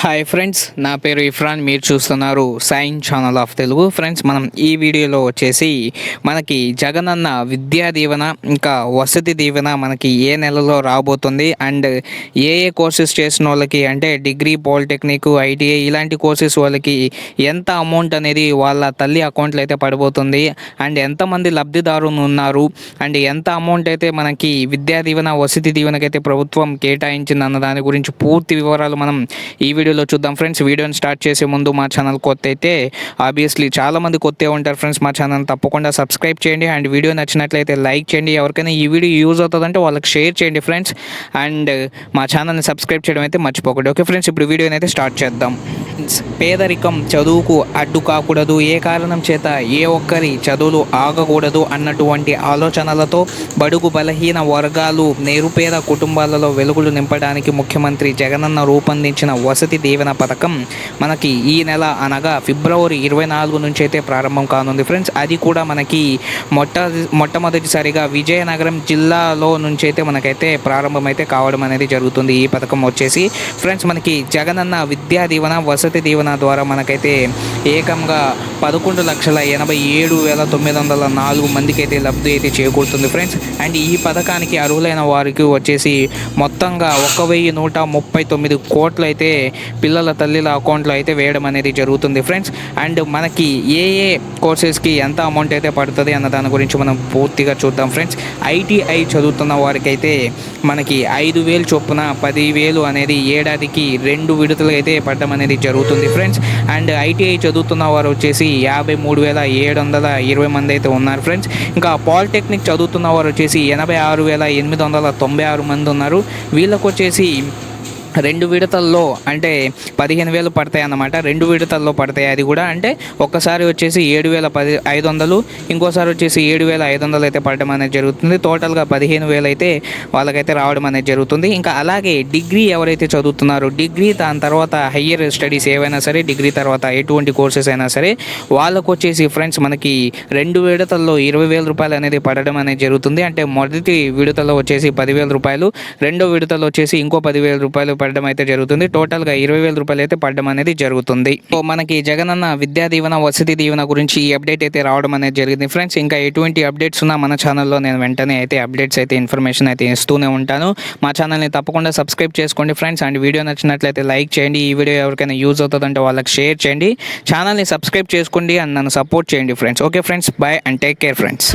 Hi friends, నా పేరు ఇఫ్రాన్. మీరు చూస్తున్నారు sign channel of Telugu. Friends, మనం ఈ వీడియోలో వచ్చేసి మనకి జగనన్న విద్యా దీవెన ఇంకా వసతి దీవెన మనకి ఏ నెలలో రాబోతుంది అండ్ ఏ కోర్సెస్ చేసిన వాళ్ళకి అంటే డిగ్రీ, పాలిటెక్నిక్, ఐటీఐ ఇలాంటి కోర్సెస్ వాళ్ళకి ఎంత అమౌంట్ అనేది వాళ్ళ తల్లి అకౌంట్లో అయితే పడిపోతుంది అండ్ ఎంతమంది లబ్ధిదారులు ఉన్నారు అండ్ ఎంత అమౌంట్ అయితే మనకి విద్యా దీవెన, వసతి దీవెనకైతే ప్రభుత్వం కేటాయించింది అన్న దాని గురించి పూర్తి వివరాలు మనం ఈ వీడియోలో చూద్దాం. ఫ్రెండ్స్, వీడియోని స్టార్ట్ చేసే ముందు మా ఛానల్ కొత్త అయితే ఆబ్వియస్లీ చాలామంది కొత్త ఉంటారు ఫ్రెండ్స్. మా ఛానల్ తప్పకుండా సబ్స్క్రైబ్ చేయండి అండ్ వీడియో నచ్చినట్లయితే లైక్ చేయండి. ఎవరికైనా ఈ వీడియో యూజ్ అవుతుందంటే వాళ్ళకి షేర్ చేయండి ఫ్రెండ్స్. అండ్ మా ఛానల్ని సబ్స్క్రైబ్ చేయడం అయితే మర్చిపోకండి. ఓకే ఫ్రెండ్స్, ఇప్పుడు వీడియోని అయితే స్టార్ట్ చేద్దాం. పేదరికం చదువుకు అడ్డు కాకూడదు, ఏ కారణం చేత ఏ ఒక్కరి చదువులు ఆగకూడదు అన్నటువంటి ఆలోచనలతో బడుగు బలహీన వర్గాలు, నిరుపేద కుటుంబాలలో వెలుగులు నింపడానికి ముఖ్యమంత్రి జగనన్న రూపొందించిన వసతి దీవెన పథకం మనకి ఈ నెల అనగా ఫిబ్రవరి 24 నుంచి అయితే ప్రారంభం కానుంది ఫ్రెండ్స్. అది కూడా మనకి మొట్టమొదటిసారిగా విజయనగరం జిల్లాలో నుంచి అయితే మనకైతే ప్రారంభం అయితే కావడం అనేది జరుగుతుంది. ఈ పథకం వచ్చేసి ఫ్రెండ్స్ మనకి జగనన్న విద్యా దీవెన, వసతి దీవెన ద్వారా మనకైతే ఏకంగా 11,87,904 మందికి అయితే లబ్ధి అయితే చేకూరుతుంది ఫ్రెండ్స్. అండ్ ఈ పథకానికి అర్హులైన వారికి వచ్చేసి మొత్తంగా 1,139 కోట్లు అయితే పిల్లల తల్లిల అకౌంట్లో అయితే వేయడం అనేది జరుగుతుంది ఫ్రెండ్స్. అండ్ మనకి ఏ కోర్సెస్కి ఎంత అమౌంట్ అయితే పడుతుంది అన్న దాని గురించి మనం పూర్తిగా చూద్దాం ఫ్రెండ్స్. ఐటీఐ చదువుతున్న వారికి అయితే మనకి 5,000 చొప్పున 10,000 అనేది ఏడాదికి 2 విడతలు అయితే పడడం అనేది జరుగుతుంది ఫ్రెండ్స్. అండ్ ఐటీఐ చదువుతున్న వారు వచ్చేసి 53,720 మంది అయితే ఉన్నారు ఫ్రెండ్స్. ఇంకా పాలిటెక్నిక్ చదువుతున్న వారు వచ్చేసి 86,896 మంది ఉన్నారు. వీళ్ళకు వచ్చేసి 2 విడతల్లో అంటే 15,000 పడతాయి అన్నమాట. 2 విడతల్లో పడతాయి. అది కూడా అంటే ఒక్కసారి వచ్చేసి 7,500, ఇంకోసారి వచ్చేసి 7,500 అయితే పడడం అనేది జరుగుతుంది. టోటల్గా 15,000 అయితే వాళ్ళకైతే రావడం అనేది జరుగుతుంది. ఇంకా అలాగే డిగ్రీ ఎవరైతే చదువుతున్నారో, డిగ్రీ దాని తర్వాత హయ్యర్ స్టడీస్ ఏవైనా సరే, డిగ్రీ తర్వాత ఎటువంటి కోర్సెస్ అయినా సరే వాళ్ళకు వచ్చేసి ఫ్రెండ్స్ మనకి 2 విడతల్లో 20,000 రూపాయలు అనేది పడడం అనేది జరుగుతుంది. అంటే మొదటి విడతలో వచ్చేసి 10,000 రూపాయలు, రెండో విడతలో వచ్చేసి ఇంకో 10,000 రూపాయలు పడడం అయితే జరుగుతుంది. టోటల్గా 20,000 రూపాయలు అయితే పడడం అనేది జరుగుతుంది. సో మనకి జగనన్న విద్యా దీవెన, వసతి దీవెన గురించి ఈ అప్డేట్ అయితే రావడం అనేది జరిగింది ఫ్రెండ్స్. ఇంకా ఎటువంటి అప్డేట్స్ ఉన్నా మన ఛానల్లో నేను వెంటనే అయితే అప్డేట్స్ అయితే ఇన్ఫర్మేషన్ అయితే ఇస్తూనే ఉంటాను. మా ఛానల్ని తప్పకుండా సబ్స్క్రైబ్ చేసుకోండి ఫ్రెండ్స్. అండ్ వీడియో నచ్చినట్లయితే లైక్ చేయండి. ఈ వీడియో ఎవరికైనా యూజ్ అవుతుందంటే వాళ్ళకి షేర్ చేయండి. ఛానల్ని సబ్స్క్రైబ్ చేసుకోండి అండ్ నన్ను సపోర్ట్ చేయండి friends. Okay friends, bye and take care friends.